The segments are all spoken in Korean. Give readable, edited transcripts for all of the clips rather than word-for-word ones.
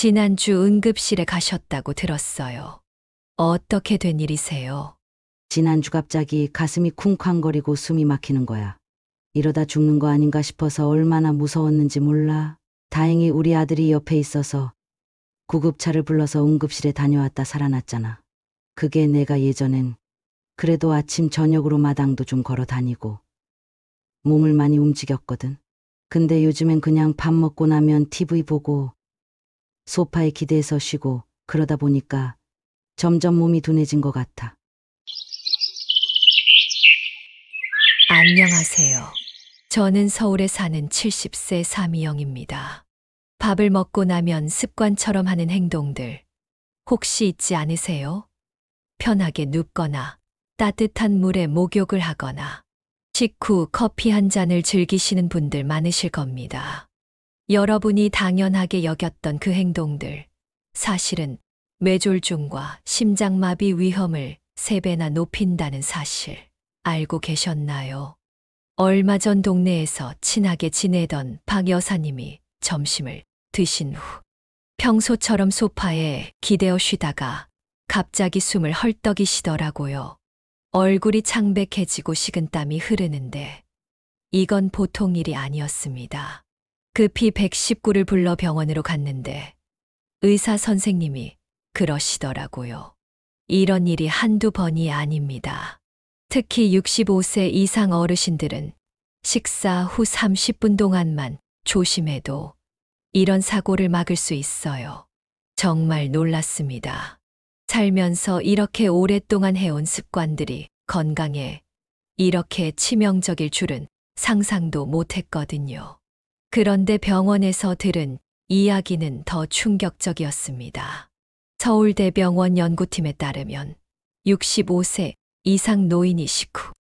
지난주 응급실에 가셨다고 들었어요. 어떻게 된 일이세요? 지난주 갑자기 가슴이 쿵쾅거리고 숨이 막히는 거야. 이러다 죽는 거 아닌가 싶어서 얼마나 무서웠는지 몰라. 다행히 우리 아들이 옆에 있어서 구급차를 불러서 응급실에 다녀왔다 살아났잖아. 그게 내가 예전엔 그래도 아침 저녁으로 마당도 좀 걸어 다니고 몸을 많이 움직였거든. 근데 요즘엔 그냥 밥 먹고 나면 TV 보고 소파에 기대서 쉬고 그러다 보니까 점점 몸이 둔해진 것 같아. 안녕하세요. 저는 서울에 사는 70세 사미영입니다. 밥을 먹고 나면 습관처럼 하는 행동들 혹시 있지 않으세요? 편하게 눕거나 따뜻한 물에 목욕을 하거나 식후 커피 한 잔을 즐기시는 분들 많으실 겁니다. 여러분이 당연하게 여겼던 그 행동들, 사실은 뇌졸중과 심장마비 위험을 3배나 높인다는 사실 알고 계셨나요? 얼마 전 동네에서 친하게 지내던 박 여사님이 점심을 드신 후 평소처럼 소파에 기대어 쉬다가 갑자기 숨을 헐떡이시더라고요. 얼굴이 창백해지고 식은땀이 흐르는데 이건 보통 일이 아니었습니다. 급히 119를 불러 병원으로 갔는데 의사 선생님이 그러시더라고요. 이런 일이 한두 번이 아닙니다. 특히 65세 이상 어르신들은 식사 후 30분 동안만 조심해도 이런 사고를 막을 수 있어요. 정말 놀랐습니다. 살면서 이렇게 오랫동안 해온 습관들이 건강에 이렇게 치명적일 줄은 상상도 못했거든요. 그런데 병원에서 들은 이야기는 더 충격적이었습니다. 서울대병원 연구팀에 따르면 65세 이상 노인이 식후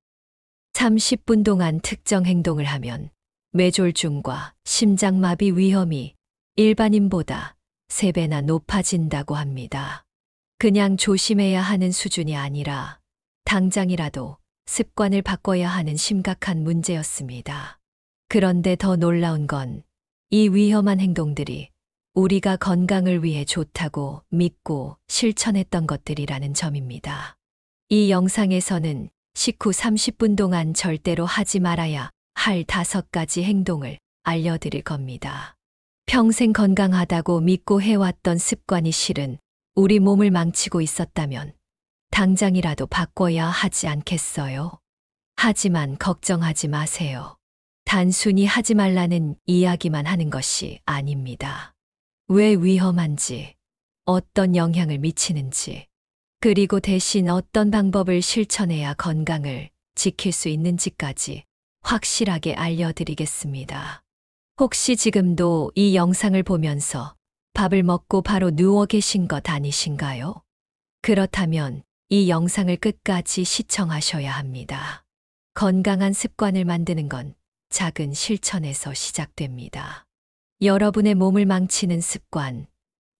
30분 동안 특정 행동을 하면 뇌졸중과 심장마비 위험이 일반인보다 3배나 높아진다고 합니다. 그냥 조심해야 하는 수준이 아니라 당장이라도 습관을 바꿔야 하는 심각한 문제였습니다. 그런데 더 놀라운 건 이 위험한 행동들이 우리가 건강을 위해 좋다고 믿고 실천했던 것들이라는 점입니다. 이 영상에서는 식후 30분 동안 절대로 하지 말아야 할 5가지 행동을 알려드릴 겁니다. 평생 건강하다고 믿고 해왔던 습관이 실은 우리 몸을 망치고 있었다면 당장이라도 바꿔야 하지 않겠어요? 하지만 걱정하지 마세요. 단순히 하지 말라는 이야기만 하는 것이 아닙니다. 왜 위험한지, 어떤 영향을 미치는지, 그리고 대신 어떤 방법을 실천해야 건강을 지킬 수 있는지까지 확실하게 알려드리겠습니다. 혹시 지금도 이 영상을 보면서 밥을 먹고 바로 누워 계신 것 아니신가요? 그렇다면 이 영상을 끝까지 시청하셔야 합니다. 건강한 습관을 만드는 건 작은 실천에서 시작됩니다. 여러분의 몸을 망치는 습관,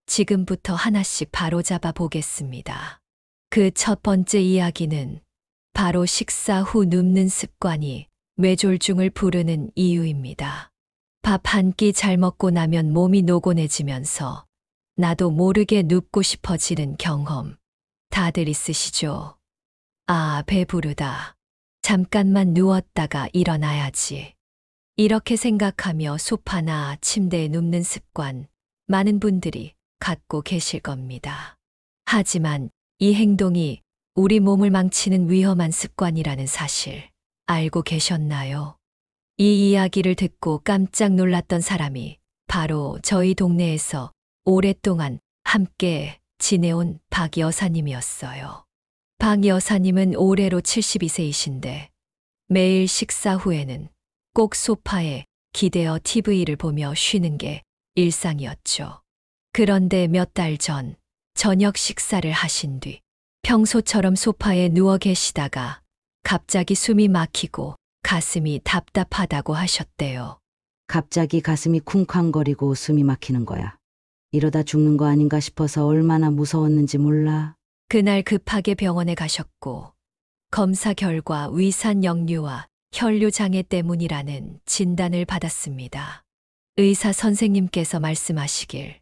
지금부터 하나씩 바로잡아 보겠습니다. 그 첫 번째 이야기는 바로 식사 후 눕는 습관이 뇌졸중을 부르는 이유입니다. 밥 한 끼 잘 먹고 나면 몸이 노곤해지면서 나도 모르게 눕고 싶어지는 경험 다들 있으시죠? 아, 배부르다. 잠깐만 누웠다가 일어나야지. 이렇게 생각하며 소파나 침대에 눕는 습관 많은 분들이 갖고 계실 겁니다. 하지만 이 행동이 우리 몸을 망치는 위험한 습관이라는 사실 알고 계셨나요? 이 이야기를 듣고 깜짝 놀랐던 사람이 바로 저희 동네에서 오랫동안 함께 지내온 박 여사님이었어요. 박 여사님은 올해로 72세이신데 매일 식사 후에는 꼭 소파에 기대어 TV를 보며 쉬는 게 일상이었죠. 그런데 몇 달 전 저녁 식사를 하신 뒤 평소처럼 소파에 누워 계시다가 갑자기 숨이 막히고 가슴이 답답하다고 하셨대요. 갑자기 가슴이 쿵쾅거리고 숨이 막히는 거야. 이러다 죽는 거 아닌가 싶어서 얼마나 무서웠는지 몰라. 그날 급하게 병원에 가셨고 검사 결과 위산 역류와 혈류 장애 때문이라는 진단을 받았습니다. 의사 선생님께서 말씀하시길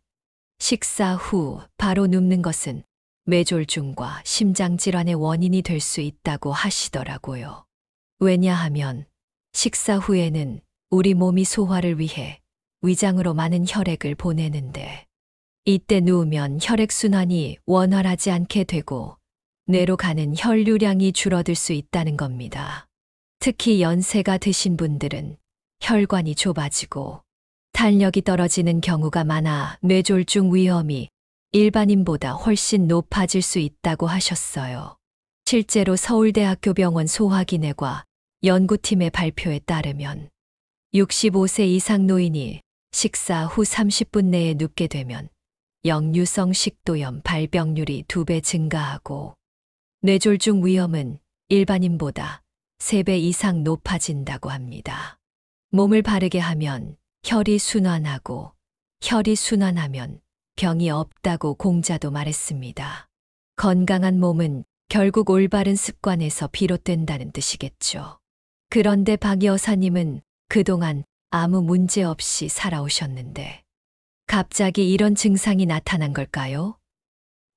식사 후 바로 눕는 것은 뇌졸중과 심장질환의 원인이 될 수 있다고 하시더라고요. 왜냐하면 식사 후에는 우리 몸이 소화를 위해 위장으로 많은 혈액을 보내는데 이때 누우면 혈액순환이 원활하지 않게 되고 뇌로 가는 혈류량이 줄어들 수 있다는 겁니다. 특히 연세가 드신 분들은 혈관이 좁아지고 탄력이 떨어지는 경우가 많아 뇌졸중 위험이 일반인보다 훨씬 높아질 수 있다고 하셨어요. 실제로 서울대학교 병원 소화기내과 연구팀의 발표에 따르면 65세 이상 노인이 식사 후 30분 내에 눕게 되면 역류성 식도염 발병률이 2배 증가하고 뇌졸중 위험은 일반인보다 3배 이상 높아진다고 합니다. 몸을 바르게 하면 혈이 순환하고 혈이 순환하면 병이 없다고 공자도 말했습니다. 건강한 몸은 결국 올바른 습관에서 비롯된다는 뜻이겠죠. 그런데 박 여사님은 그동안 아무 문제 없이 살아오셨는데 갑자기 이런 증상이 나타난 걸까요?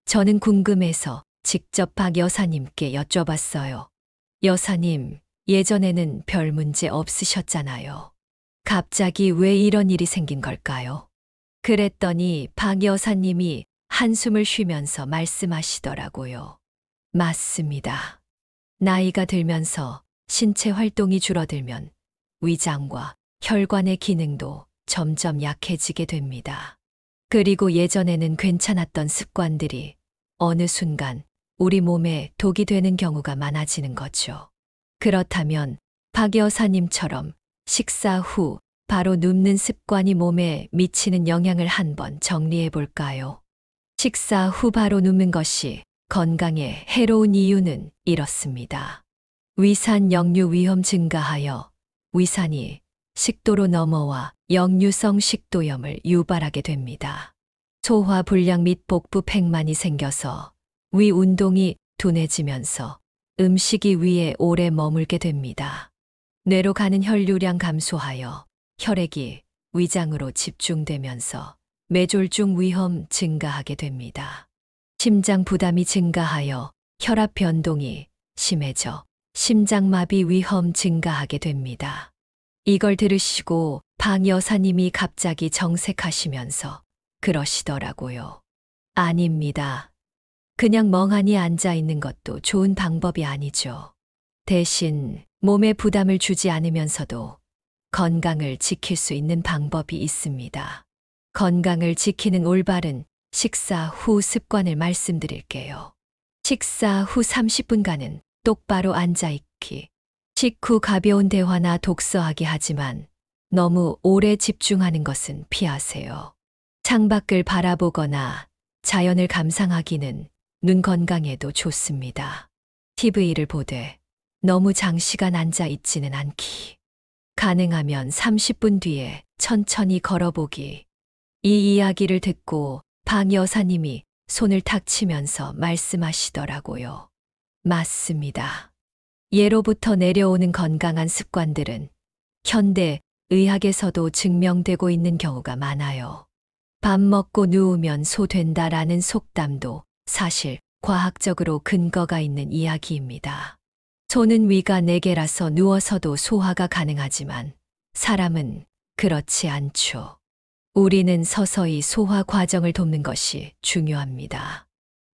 저는 궁금해서 직접 박 여사님께 여쭤봤어요. 여사님, 예전에는 별 문제 없으셨잖아요. 갑자기 왜 이런 일이 생긴 걸까요? 그랬더니 박 여사님이 한숨을 쉬면서 말씀하시더라고요. 맞습니다. 나이가 들면서 신체 활동이 줄어들면 위장과 혈관의 기능도 점점 약해지게 됩니다. 그리고 예전에는 괜찮았던 습관들이 어느 순간 우리 몸에 독이 되는 경우가 많아지는 거죠. 그렇다면 박 여사님처럼 식사 후 바로 눕는 습관이 몸에 미치는 영향을 한번 정리해 볼까요? 식사 후 바로 눕는 것이 건강에 해로운 이유는 이렇습니다. 위산 역류 위험 증가하여 위산이 식도로 넘어와 역류성 식도염을 유발하게 됩니다. 소화 불량 및 복부 팽만이 생겨서 위 운동이 둔해지면서 음식이 위에 오래 머물게 됩니다. 뇌로 가는 혈류량 감소하여 혈액이 위장으로 집중되면서 뇌졸중 위험 증가하게 됩니다. 심장 부담이 증가하여 혈압 변동이 심해져 심장마비 위험 증가하게 됩니다. 이걸 들으시고 박 여사님이 갑자기 정색하시면서 그러시더라고요. 아닙니다. 그냥 멍하니 앉아 있는 것도 좋은 방법이 아니죠. 대신 몸에 부담을 주지 않으면서도 건강을 지킬 수 있는 방법이 있습니다. 건강을 지키는 올바른 식사 후 습관을 말씀드릴게요. 식사 후 30분간은 똑바로 앉아있기. 식후 가벼운 대화나 독서하기 하지만 너무 오래 집중하는 것은 피하세요. 창밖을 바라보거나 자연을 감상하기는 눈 건강에도 좋습니다. TV를 보되 너무 장시간 앉아 있지는 않기. 가능하면 30분 뒤에 천천히 걸어보기. 이 이야기를 듣고 박 여사님이 손을 탁 치면서 말씀하시더라고요. 맞습니다. 예로부터 내려오는 건강한 습관들은 현대 의학에서도 증명되고 있는 경우가 많아요. 밥 먹고 누우면 소 된다라는 속담도 사실 과학적으로 근거가 있는 이야기입니다. 소는 위가 4개라서 누워서도 소화가 가능하지만 사람은 그렇지 않죠. 우리는 서서히 소화 과정을 돕는 것이 중요합니다.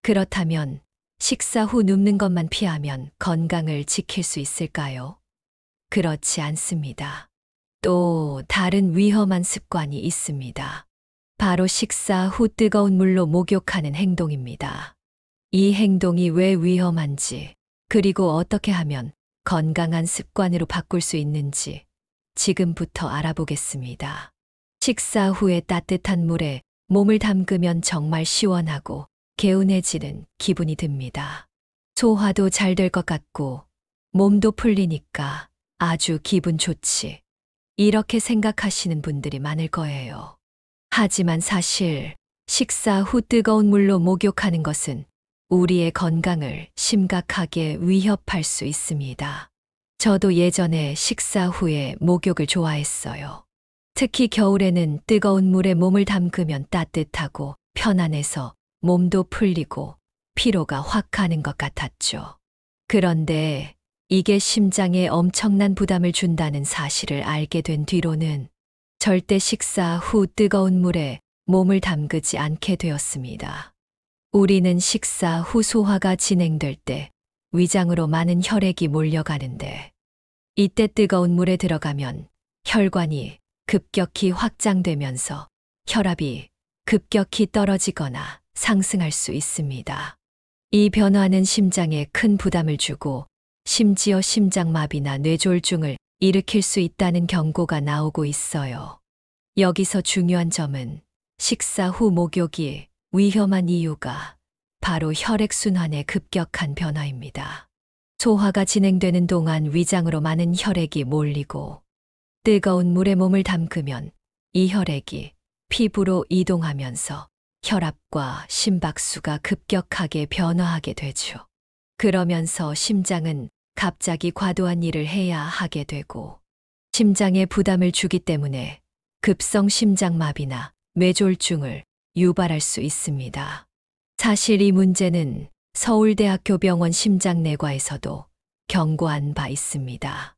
그렇다면 식사 후 눕는 것만 피하면 건강을 지킬 수 있을까요? 그렇지 않습니다. 또 다른 위험한 습관이 있습니다. 바로 식사 후 뜨거운 물로 목욕하는 행동입니다. 이 행동이 왜 위험한지, 그리고 어떻게 하면 건강한 습관으로 바꿀 수 있는지 지금부터 알아보겠습니다. 식사 후에 따뜻한 물에 몸을 담그면 정말 시원하고 개운해지는 기분이 듭니다. 소화도 잘 될 것 같고 몸도 풀리니까 아주 기분 좋지. 이렇게 생각하시는 분들이 많을 거예요. 하지만 사실 식사 후 뜨거운 물로 목욕하는 것은 우리의 건강을 심각하게 위협할 수 있습니다. 저도 예전에 식사 후에 목욕을 좋아했어요. 특히 겨울에는 뜨거운 물에 몸을 담그면 따뜻하고 편안해서 몸도 풀리고 피로가 확 가는 것 같았죠. 그런데 이게 심장에 엄청난 부담을 준다는 사실을 알게 된 뒤로는 절대 식사 후 뜨거운 물에 몸을 담그지 않게 되었습니다. 우리는 식사 후 소화가 진행될 때 위장으로 많은 혈액이 몰려가는데 이때 뜨거운 물에 들어가면 혈관이 급격히 확장되면서 혈압이 급격히 떨어지거나 상승할 수 있습니다. 이 변화는 심장에 큰 부담을 주고 심지어 심장마비나 뇌졸중을 일으킬 수 있다는 경고가 나오고 있어요. 여기서 중요한 점은 식사 후 목욕이 위험한 이유가 바로 혈액순환의 급격한 변화입니다. 소화가 진행되는 동안 위장으로 많은 혈액이 몰리고 뜨거운 물에 몸을 담그면 이 혈액이 피부로 이동하면서 혈압과 심박수가 급격하게 변화하게 되죠. 그러면서 심장은 갑자기 과도한 일을 해야 하게 되고 심장에 부담을 주기 때문에 급성 심장마비나 뇌졸중을 유발할 수 있습니다. 사실 이 문제는 서울대학교 병원 심장내과에서도 경고한 바 있습니다.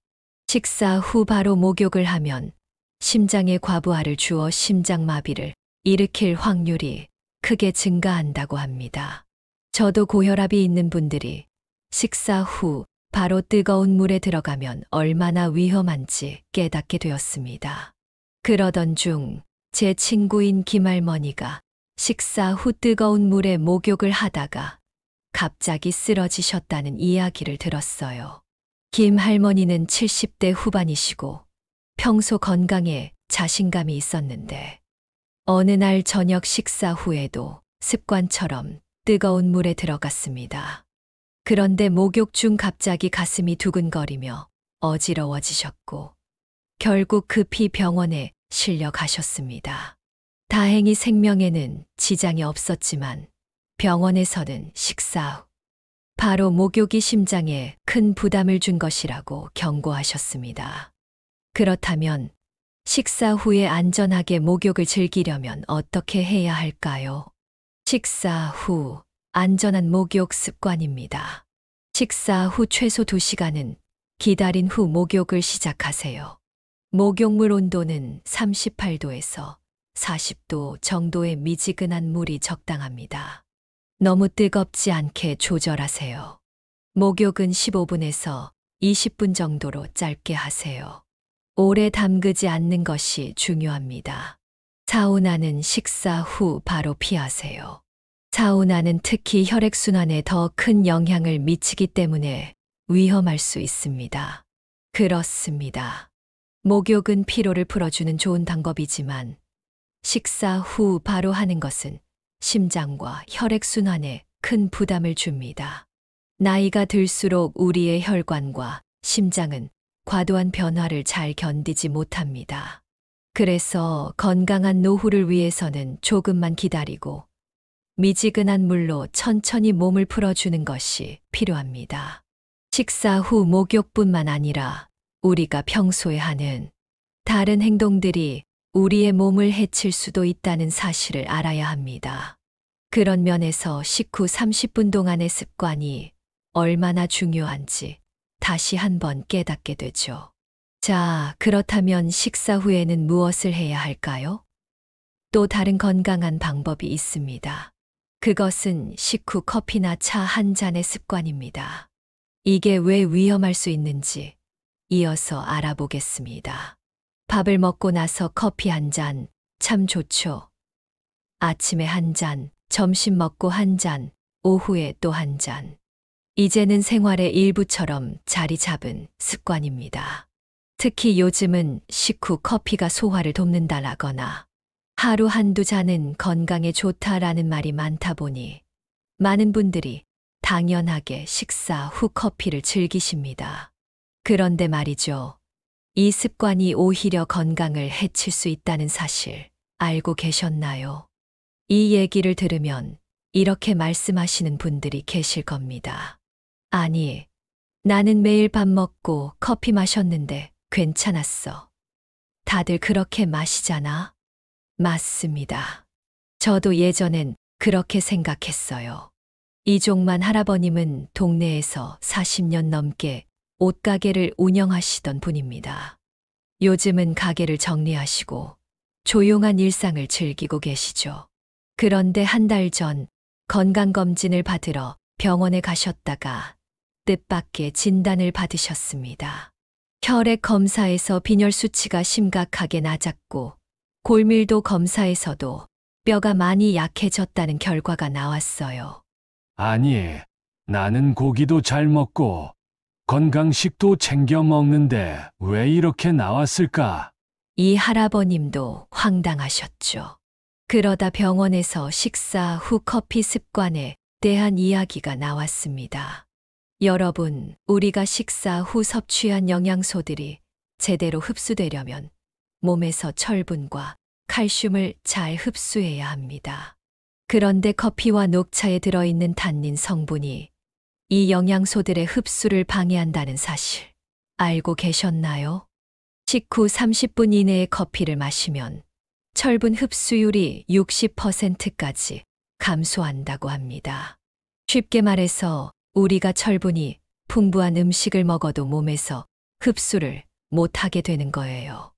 식사 후 바로 목욕을 하면 심장에 과부하를 주어 심장마비를 일으킬 확률이 크게 증가한다고 합니다. 저도 고혈압이 있는 분들이 식사 후 바로 뜨거운 물에 들어가면 얼마나 위험한지 깨닫게 되었습니다. 그러던 중 제 친구인 김할머니가 식사 후 뜨거운 물에 목욕을 하다가 갑자기 쓰러지셨다는 이야기를 들었어요. 김 할머니는 70대 후반이시고 평소 건강에 자신감이 있었는데 어느 날 저녁 식사 후에도 습관처럼 뜨거운 물에 들어갔습니다. 그런데 목욕 중 갑자기 가슴이 두근거리며 어지러워지셨고 결국 급히 병원에 실려 가셨습니다. 다행히 생명에는 지장이 없었지만 병원에서는 식사 후 바로 목욕이 심장에 큰 부담을 준 것이라고 경고하셨습니다. 그렇다면 식사 후에 안전하게 목욕을 즐기려면 어떻게 해야 할까요? 식사 후 안전한 목욕 습관입니다. 식사 후 최소 2시간은 기다린 후 목욕을 시작하세요. 목욕물 온도는 38도에서 40도 정도의 미지근한 물이 적당합니다. 너무 뜨겁지 않게 조절하세요. 목욕은 15분에서 20분 정도로 짧게 하세요. 오래 담그지 않는 것이 중요합니다. 사우나는 식사 후 바로 피하세요. 사우나는 특히 혈액순환에 더 큰 영향을 미치기 때문에 위험할 수 있습니다. 그렇습니다. 목욕은 피로를 풀어주는 좋은 방법이지만 식사 후 바로 하는 것은 심장과 혈액순환에 큰 부담을 줍니다. 나이가 들수록 우리의 혈관과 심장은 과도한 변화를 잘 견디지 못합니다. 그래서 건강한 노후를 위해서는 조금만 기다리고 미지근한 물로 천천히 몸을 풀어주는 것이 필요합니다. 식사 후 목욕뿐만 아니라 우리가 평소에 하는 다른 행동들이 우리의 몸을 해칠 수도 있다는 사실을 알아야 합니다. 그런 면에서 식후 30분 동안의 습관이 얼마나 중요한지 다시 한번 깨닫게 되죠. 자, 그렇다면 식사 후에는 무엇을 해야 할까요? 또 다른 건강한 방법이 있습니다. 그것은 식후 커피나 차 한 잔의 습관입니다. 이게 왜 위험할 수 있는지 이어서 알아보겠습니다. 밥을 먹고 나서 커피 한 잔, 참 좋죠. 아침에 한 잔, 점심 먹고 한 잔, 오후에 또 한 잔. 이제는 생활의 일부처럼 자리 잡은 습관입니다. 특히 요즘은 식후 커피가 소화를 돕는다라거나 하루 한두 잔은 건강에 좋다라는 말이 많다 보니 많은 분들이 당연하게 식사 후 커피를 즐기십니다. 그런데 말이죠. 이 습관이 오히려 건강을 해칠 수 있다는 사실 알고 계셨나요? 이 얘기를 들으면 이렇게 말씀하시는 분들이 계실 겁니다. 아니, 나는 매일 밥 먹고 커피 마셨는데 괜찮았어. 다들 그렇게 마시잖아? 맞습니다. 저도 예전엔 그렇게 생각했어요. 이종만 할아버님은 동네에서 40년 넘게 옷가게를 운영하시던 분입니다. 요즘은 가게를 정리하시고 조용한 일상을 즐기고 계시죠. 그런데 한 달 전 건강검진을 받으러 병원에 가셨다가 뜻밖의 진단을 받으셨습니다. 혈액 검사에서 빈혈 수치가 심각하게 낮았고 골밀도 검사에서도 뼈가 많이 약해졌다는 결과가 나왔어요. 아니, 나는 고기도 잘 먹고 건강식도 챙겨 먹는데 왜 이렇게 나왔을까? 이 할아버님도 황당하셨죠. 그러다 병원에서 식사 후 커피 습관에 대한 이야기가 나왔습니다. 여러분, 우리가 식사 후 섭취한 영양소들이 제대로 흡수되려면 몸에서 철분과 칼슘을 잘 흡수해야 합니다. 그런데 커피와 녹차에 들어있는 탄닌 성분이 이 영양소들의 흡수를 방해한다는 사실 알고 계셨나요? 식후 30분 이내에 커피를 마시면 철분 흡수율이 60%까지 감소한다고 합니다. 쉽게 말해서 우리가 철분이 풍부한 음식을 먹어도 몸에서 흡수를 못하게 되는 거예요.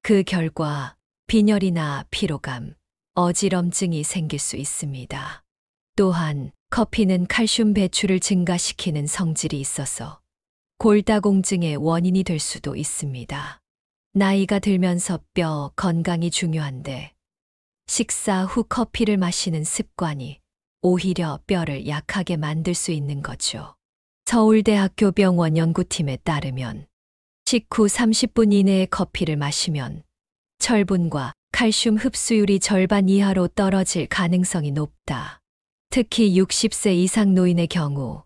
그 결과 빈혈이나 피로감, 어지럼증이 생길 수 있습니다. 또한 커피는 칼슘 배출을 증가시키는 성질이 있어서 골다공증의 원인이 될 수도 있습니다. 나이가 들면서 뼈 건강이 중요한데 식사 후 커피를 마시는 습관이 오히려 뼈를 약하게 만들 수 있는 거죠. 서울대학교 병원 연구팀에 따르면 식후 30분 이내에 커피를 마시면 철분과 칼슘 흡수율이 절반 이하로 떨어질 가능성이 높다. 특히 60세 이상 노인의 경우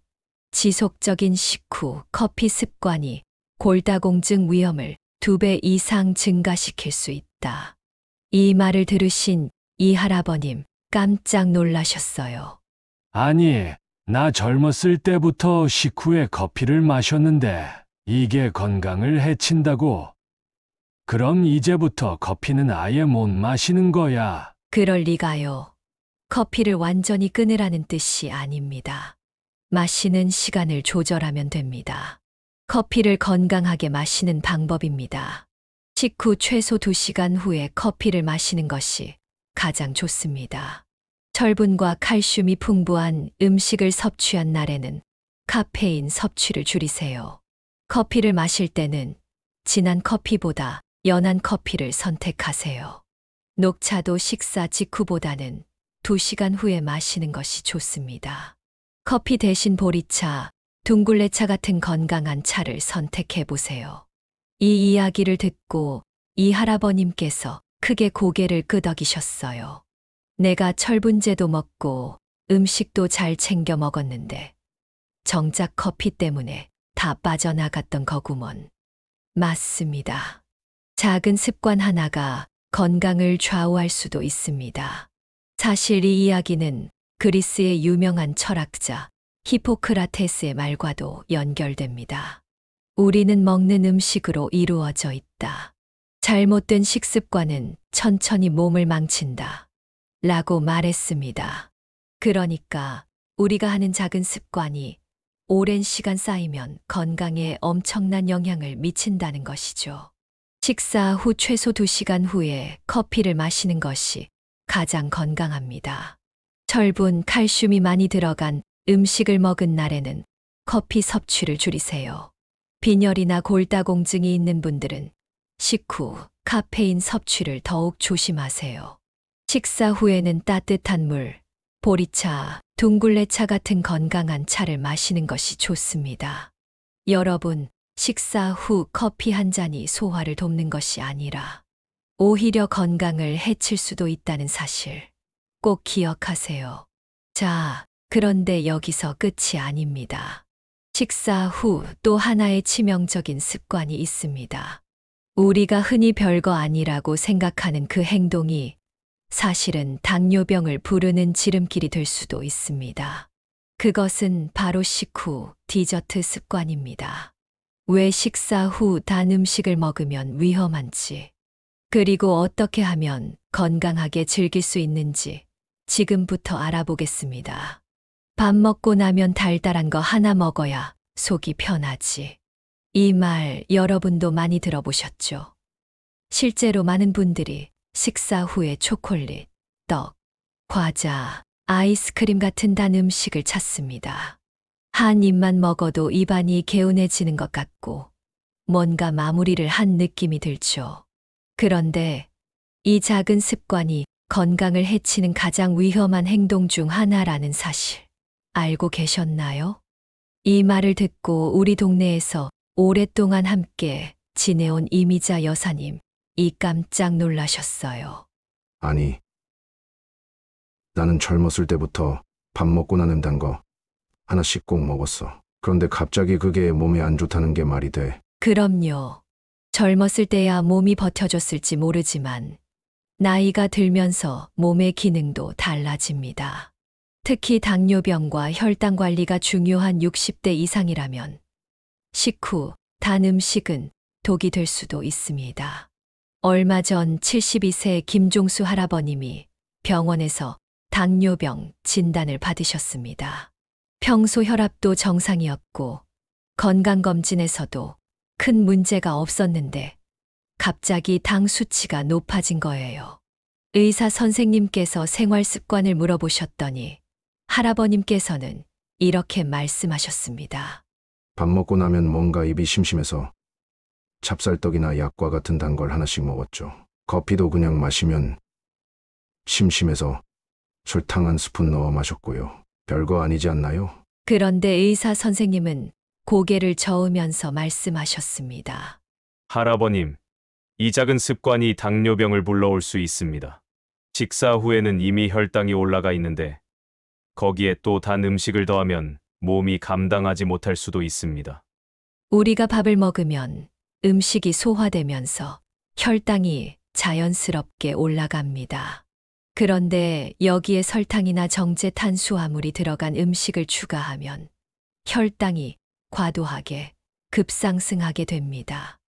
지속적인 식후 커피 습관이 골다공증 위험을 2배 이상 증가시킬 수 있다. 이 말을 들으신 이 할아버님 깜짝 놀라셨어요. 아니, 나 젊었을 때부터 식후에 커피를 마셨는데 이게 건강을 해친다고? 그럼 이제부터 커피는 아예 못 마시는 거야. 그럴 리가요. 커피를 완전히 끊으라는 뜻이 아닙니다. 마시는 시간을 조절하면 됩니다. 커피를 건강하게 마시는 방법입니다. 식후 최소 2시간 후에 커피를 마시는 것이 가장 좋습니다. 철분과 칼슘이 풍부한 음식을 섭취한 날에는 카페인 섭취를 줄이세요. 커피를 마실 때는 진한 커피보다 연한 커피를 선택하세요. 녹차도 식사 직후보다는 2시간 후에 마시는 것이 좋습니다. 커피 대신 보리차, 둥글레차 같은 건강한 차를 선택해 보세요. 이 이야기를 듣고 이 할아버님께서 크게 고개를 끄덕이셨어요. 내가 철분제도 먹고 음식도 잘 챙겨 먹었는데 정작 커피 때문에 다 빠져나갔던 거구먼. 맞습니다. 작은 습관 하나가 건강을 좌우할 수도 있습니다. 사실 이 이야기는 그리스의 유명한 철학자 히포크라테스의 말과도 연결됩니다. 우리는 먹는 음식으로 이루어져 있다. 잘못된 식습관은 천천히 몸을 망친다. 라고 말했습니다. 그러니까 우리가 하는 작은 습관이 오랜 시간 쌓이면 건강에 엄청난 영향을 미친다는 것이죠. 식사 후 최소 2시간 후에 커피를 마시는 것이 가장 건강합니다. 철분, 칼슘이 많이 들어간 음식을 먹은 날에는 커피 섭취를 줄이세요. 빈혈이나 골다공증이 있는 분들은 식후 카페인 섭취를 더욱 조심하세요. 식사 후에는 따뜻한 물, 보리차, 둥글레차 같은 건강한 차를 마시는 것이 좋습니다. 여러분, 식사 후 커피 한 잔이 소화를 돕는 것이 아니라 오히려 건강을 해칠 수도 있다는 사실 꼭 기억하세요. 자, 그런데 여기서 끝이 아닙니다. 식사 후 또 하나의 치명적인 습관이 있습니다. 우리가 흔히 별거 아니라고 생각하는 그 행동이 사실은 당뇨병을 부르는 지름길이 될 수도 있습니다. 그것은 바로 식후 디저트 습관입니다. 왜 식사 후 단 음식을 먹으면 위험한지, 그리고 어떻게 하면 건강하게 즐길 수 있는지 지금부터 알아보겠습니다. 밥 먹고 나면 달달한 거 하나 먹어야 속이 편하지. 이 말 여러분도 많이 들어보셨죠? 실제로 많은 분들이 식사 후에 초콜릿, 떡, 과자, 아이스크림 같은 단 음식을 찾습니다. 한 입만 먹어도 입안이 개운해지는 것 같고 뭔가 마무리를 한 느낌이 들죠. 그런데 이 작은 습관이 건강을 해치는 가장 위험한 행동 중 하나라는 사실 알고 계셨나요? 이 말을 듣고 우리 동네에서 오랫동안 함께 지내온 이미자 여사님, 이 깜짝 놀라셨어요. 아니, 나는 젊었을 때부터 밥 먹고 나는 단 거 하나씩 꼭 먹었어. 그런데 갑자기 그게 몸에 안 좋다는 게 말이 돼. 그럼요. 젊었을 때야 몸이 버텨줬을지 모르지만 나이가 들면서 몸의 기능도 달라집니다. 특히 당뇨병과 혈당 관리가 중요한 60대 이상이라면 식후 단 음식은 독이 될 수도 있습니다. 얼마 전 72세 김종수 할아버님이 병원에서 당뇨병 진단을 받으셨습니다. 평소 혈압도 정상이었고 건강검진에서도 큰 문제가 없었는데 갑자기 당 수치가 높아진 거예요. 의사 선생님께서 생활 습관을 물어보셨더니 할아버님께서는 이렇게 말씀하셨습니다. 밥 먹고 나면 뭔가 입이 심심해서 찹쌀떡이나 약과 같은 단 걸 하나씩 먹었죠. 커피도 그냥 마시면 심심해서 설탕 한 스푼 넣어 마셨고요. 별거 아니지 않나요? 그런데 의사 선생님은 고개를 저으면서 말씀하셨습니다. 할아버님, 이 작은 습관이 당뇨병을 불러올 수 있습니다. 식사 후에는 이미 혈당이 올라가 있는데 거기에 또 단 음식을 더하면 몸이 감당하지 못할 수도 있습니다. 우리가 밥을 먹으면 음식이 소화되면서 혈당이 자연스럽게 올라갑니다. 그런데 여기에 설탕이나 정제 탄수화물이 들어간 음식을 추가하면 혈당이 과도하게 급상승하게 됩니다.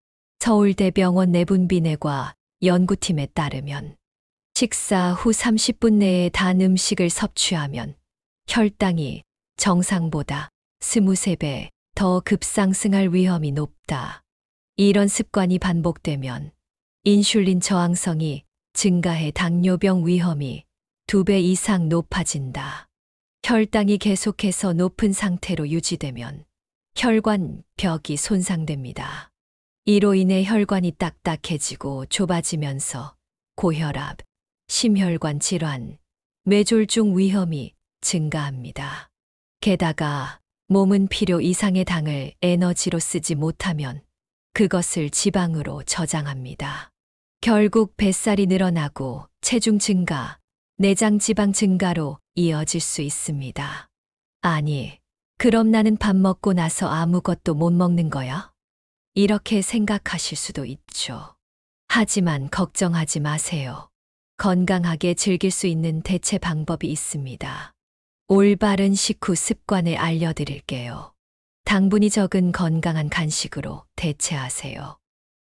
서울대병원 내분비내과 연구팀에 따르면 식사 후 30분 내에 단 음식을 섭취하면 혈당이 정상보다 23배 더 급상승할 위험이 높다. 이런 습관이 반복되면 인슐린 저항성이 증가해 당뇨병 위험이 2배 이상 높아진다. 혈당이 계속해서 높은 상태로 유지되면 혈관 벽이 손상됩니다. 이로 인해 혈관이 딱딱해지고 좁아지면서 고혈압, 심혈관 질환, 뇌졸중 위험이 증가합니다. 게다가 몸은 필요 이상의 당을 에너지로 쓰지 못하면 그것을 지방으로 저장합니다. 결국 뱃살이 늘어나고 체중 증가, 내장 지방 증가로 이어질 수 있습니다. 아니, 그럼 나는 밥 먹고 나서 아무것도 못 먹는 거야? 이렇게 생각하실 수도 있죠. 하지만 걱정하지 마세요. 건강하게 즐길 수 있는 대체 방법이 있습니다. 올바른 식후 습관을 알려드릴게요. 당분이 적은 건강한 간식으로 대체하세요.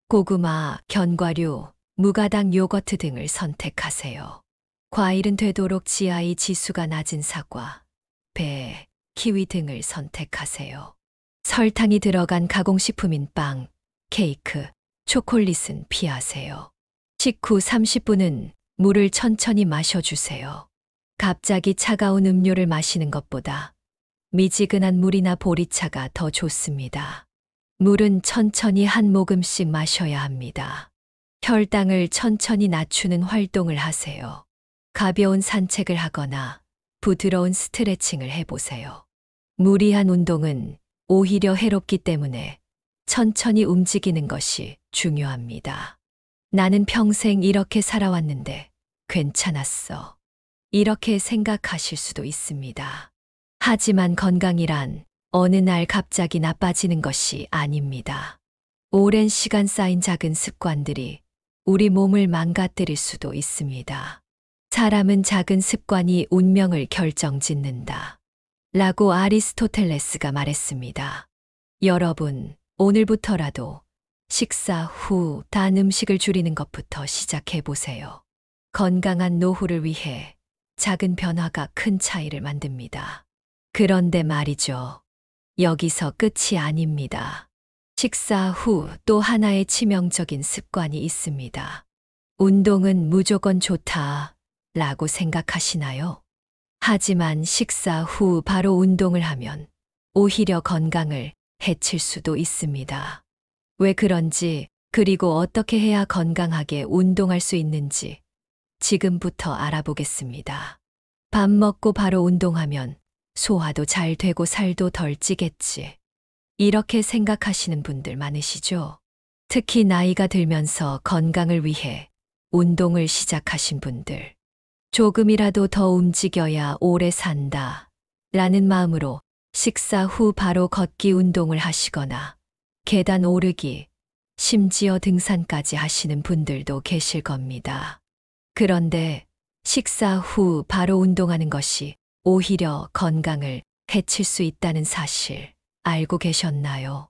고구마, 견과류, 무가당 요거트 등을 선택하세요. 과일은 되도록 GI 지수가 낮은 사과, 배, 키위 등을 선택하세요. 설탕이 들어간 가공식품인 빵, 케이크, 초콜릿은 피하세요. 식후 30분은 물을 천천히 마셔주세요. 갑자기 차가운 음료를 마시는 것보다 미지근한 물이나 보리차가 더 좋습니다. 물은 천천히 한 모금씩 마셔야 합니다. 혈당을 천천히 낮추는 활동을 하세요. 가벼운 산책을 하거나 부드러운 스트레칭을 해보세요. 무리한 운동은 오히려 해롭기 때문에 천천히 움직이는 것이 중요합니다. 나는 평생 이렇게 살아왔는데 괜찮았어. 이렇게 생각하실 수도 있습니다. 하지만 건강이란 어느 날 갑자기 나빠지는 것이 아닙니다. 오랜 시간 쌓인 작은 습관들이 우리 몸을 망가뜨릴 수도 있습니다. 사람은 작은 습관이 운명을 결정짓는다. 라고 아리스토텔레스가 말했습니다. 여러분, 오늘부터라도 식사 후 단 음식을 줄이는 것부터 시작해 보세요. 건강한 노후를 위해 작은 변화가 큰 차이를 만듭니다. 그런데 말이죠. 여기서 끝이 아닙니다. 식사 후 또 하나의 치명적인 습관이 있습니다. 운동은 무조건 좋다 라고 생각하시나요? 하지만 식사 후 바로 운동을 하면 오히려 건강을 해칠 수도 있습니다. 왜 그런지, 그리고 어떻게 해야 건강하게 운동할 수 있는지 지금부터 알아보겠습니다. 밥 먹고 바로 운동하면 소화도 잘 되고 살도 덜 찌겠지. 이렇게 생각하시는 분들 많으시죠? 특히 나이가 들면서 건강을 위해 운동을 시작하신 분들. 조금이라도 더 움직여야 오래 산다 라는 마음으로 식사 후 바로 걷기 운동을 하시거나 계단 오르기, 심지어 등산까지 하시는 분들도 계실 겁니다. 그런데 식사 후 바로 운동하는 것이 오히려 건강을 해칠 수 있다는 사실 알고 계셨나요?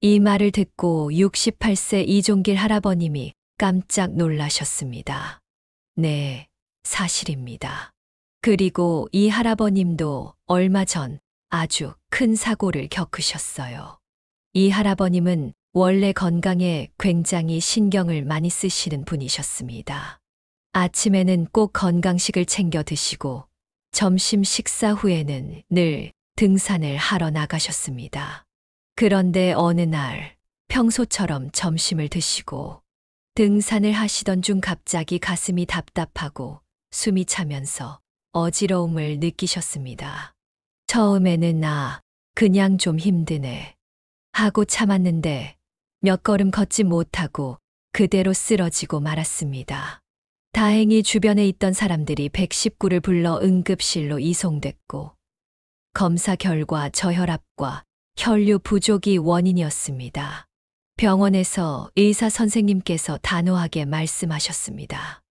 이 말을 듣고 68세 이종길 할아버님이 깜짝 놀라셨습니다. 네, 사실입니다. 그리고 이 할아버님도 얼마 전 아주 큰 사고를 겪으셨어요. 이 할아버님은 원래 건강에 굉장히 신경을 많이 쓰시는 분이셨습니다. 아침에는 꼭 건강식을 챙겨 드시고 점심 식사 후에는 늘 등산을 하러 나가셨습니다. 그런데 어느 날 평소처럼 점심을 드시고 등산을 하시던 중 갑자기 가슴이 답답하고 숨이 차면서 어지러움을 느끼셨습니다. 처음에는 그냥 좀 힘드네 하고 참았는데 몇 걸음 걷지 못하고 그대로 쓰러지고 말았습니다. 다행히 주변에 있던 사람들이 119를 불러 응급실로 이송됐고 검사 결과 저혈압과 혈류 부족이 원인이었습니다. 병원에서 의사 선생님께서 단호하게 말씀하셨습니다.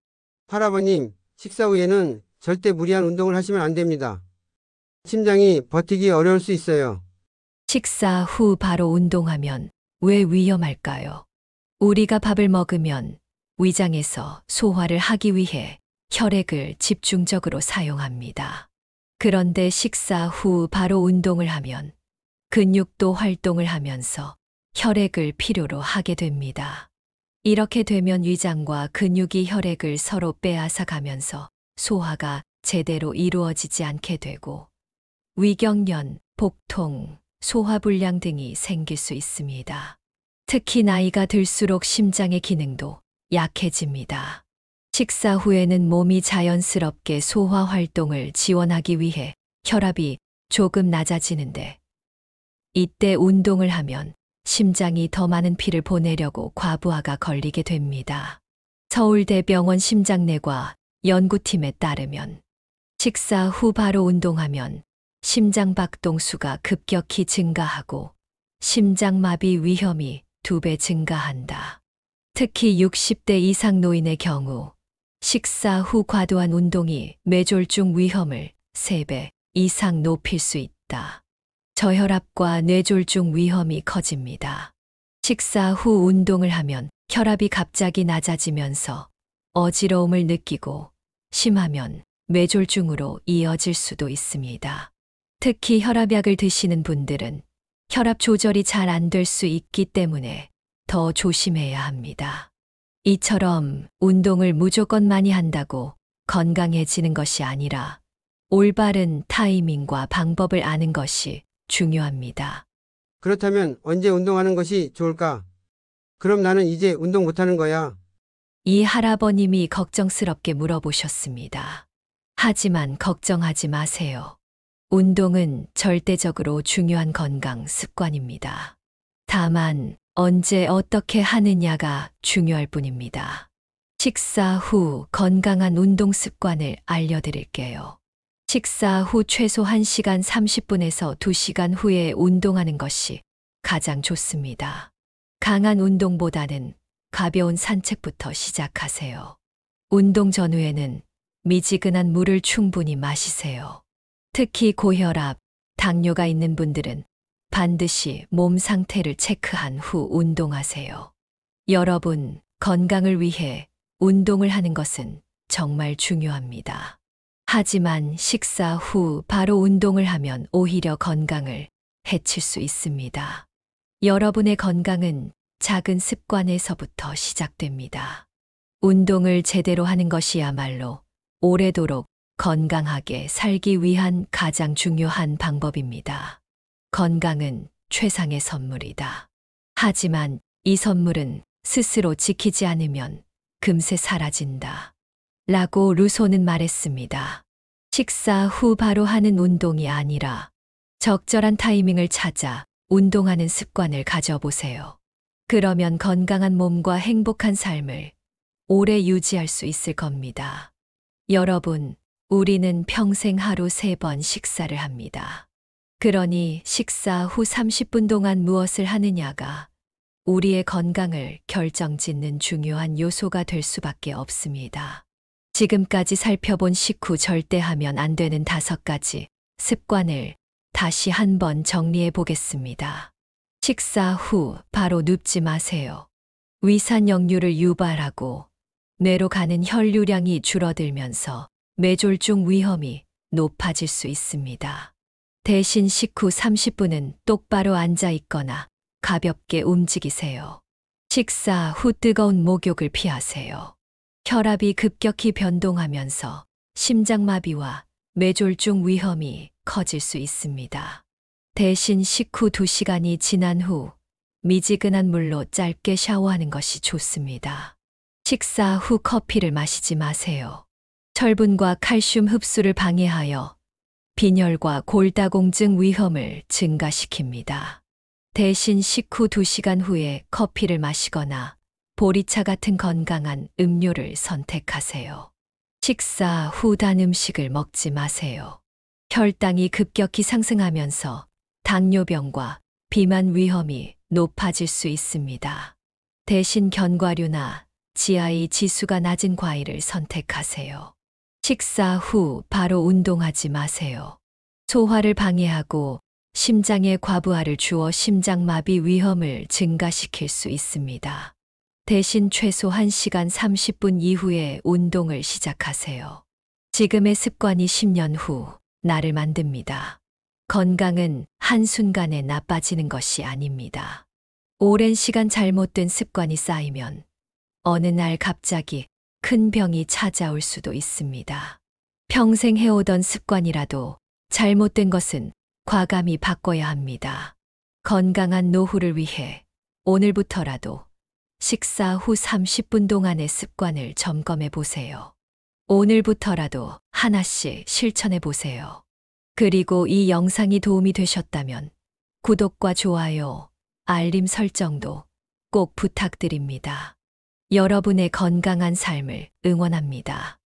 할아버님, 식사 후에는 절대 무리한 운동을 하시면 안 됩니다. 심장이 버티기 어려울 수 있어요. 식사 후 바로 운동하면 왜 위험할까요? 우리가 밥을 먹으면 위장에서 소화를 하기 위해 혈액을 집중적으로 사용합니다. 그런데 식사 후 바로 운동을 하면 근육도 활동을 하면서 혈액을 필요로 하게 됩니다. 이렇게 되면 위장과 근육이 혈액을 서로 빼앗아 가면서 소화가 제대로 이루어지지 않게 되고 위경련, 복통, 소화불량 등이 생길 수 있습니다. 특히 나이가 들수록 심장의 기능도 약해집니다. 식사 후에는 몸이 자연스럽게 소화 활동을 지원하기 위해 혈압이 조금 낮아지는데 이때 운동을 하면 심장이 더 많은 피를 보내려고 과부하가 걸리게 됩니다. 서울대병원 심장내과 연구팀에 따르면 식사 후 바로 운동하면 심장 박동수가 급격히 증가하고 심장마비 위험이 2배 증가한다. 특히 60대 이상 노인의 경우 식사 후 과도한 운동이 뇌졸중 위험을 3배 이상 높일 수 있다. 저혈압과 뇌졸중 위험이 커집니다. 식사 후 운동을 하면 혈압이 갑자기 낮아지면서 어지러움을 느끼고 심하면 뇌졸중으로 이어질 수도 있습니다. 특히 혈압약을 드시는 분들은 혈압 조절이 잘 안 될 수 있기 때문에 더 조심해야 합니다. 이처럼 운동을 무조건 많이 한다고 건강해지는 것이 아니라 올바른 타이밍과 방법을 아는 것이 중요합니다. 그렇다면 언제 운동하는 것이 좋을까? 그럼 나는 이제 운동 못하는 거야. 이 할아버님이 걱정스럽게 물어보셨습니다. 하지만 걱정하지 마세요. 운동은 절대적으로 중요한 건강 습관입니다. 다만 언제 어떻게 하느냐가 중요할 뿐입니다. 식사 후 건강한 운동 습관을 알려드릴게요. 식사 후 최소 1시간 30분에서 2시간 후에 운동하는 것이 가장 좋습니다. 강한 운동보다는 가벼운 산책부터 시작하세요. 운동 전후에는 미지근한 물을 충분히 마시세요. 특히 고혈압, 당뇨가 있는 분들은 반드시 몸 상태를 체크한 후 운동하세요. 여러분, 건강을 위해 운동을 하는 것은 정말 중요합니다. 하지만 식사 후 바로 운동을 하면 오히려 건강을 해칠 수 있습니다. 여러분의 건강은 작은 습관에서부터 시작됩니다. 운동을 제대로 하는 것이야말로 오래도록 건강하게 살기 위한 가장 중요한 방법입니다. 건강은 최상의 선물이다. 하지만 이 선물은 스스로 지키지 않으면 금세 사라진다. 라고 루소는 말했습니다. 식사 후 바로 하는 운동이 아니라 적절한 타이밍을 찾아 운동하는 습관을 가져보세요. 그러면 건강한 몸과 행복한 삶을 오래 유지할 수 있을 겁니다. 여러분, 우리는 평생 하루 3번 식사를 합니다. 그러니 식사 후 30분 동안 무엇을 하느냐가 우리의 건강을 결정짓는 중요한 요소가 될 수밖에 없습니다. 지금까지 살펴본 식후 절대 하면 안 되는 5가지 습관을 다시 한번 정리해 보겠습니다. 식사 후 바로 눕지 마세요. 위산 역류를 유발하고 뇌로 가는 혈류량이 줄어들면서 뇌졸중 위험이 높아질 수 있습니다. 대신 식후 30분은 똑바로 앉아 있거나 가볍게 움직이세요. 식사 후 뜨거운 목욕을 피하세요. 혈압이 급격히 변동하면서 심장마비와 뇌졸중 위험이 커질 수 있습니다. 대신 식후 2시간이 지난 후 미지근한 물로 짧게 샤워하는 것이 좋습니다. 식사 후 커피를 마시지 마세요. 철분과 칼슘 흡수를 방해하여 빈혈과 골다공증 위험을 증가시킵니다. 대신 식후 2시간 후에 커피를 마시거나 보리차 같은 건강한 음료를 선택하세요. 식사 후 단 음식을 먹지 마세요. 혈당이 급격히 상승하면서 당뇨병과 비만 위험이 높아질 수 있습니다. 대신 견과류나 GI 지수가 낮은 과일을 선택하세요. 식사 후 바로 운동하지 마세요. 소화를 방해하고 심장에 과부하를 주어 심장마비 위험을 증가시킬 수 있습니다. 대신 최소 1시간 30분 이후에 운동을 시작하세요. 지금의 습관이 10년 후 나를 만듭니다. 건강은 한순간에 나빠지는 것이 아닙니다. 오랜 시간 잘못된 습관이 쌓이면 어느 날 갑자기 큰 병이 찾아올 수도 있습니다. 평생 해오던 습관이라도 잘못된 것은 과감히 바꿔야 합니다. 건강한 노후를 위해 오늘부터라도 식사 후 30분 동안의 습관을 점검해 보세요. 오늘부터라도 하나씩 실천해 보세요. 그리고 이 영상이 도움이 되셨다면 구독과 좋아요, 알림 설정도 꼭 부탁드립니다. 여러분의 건강한 삶을 응원합니다.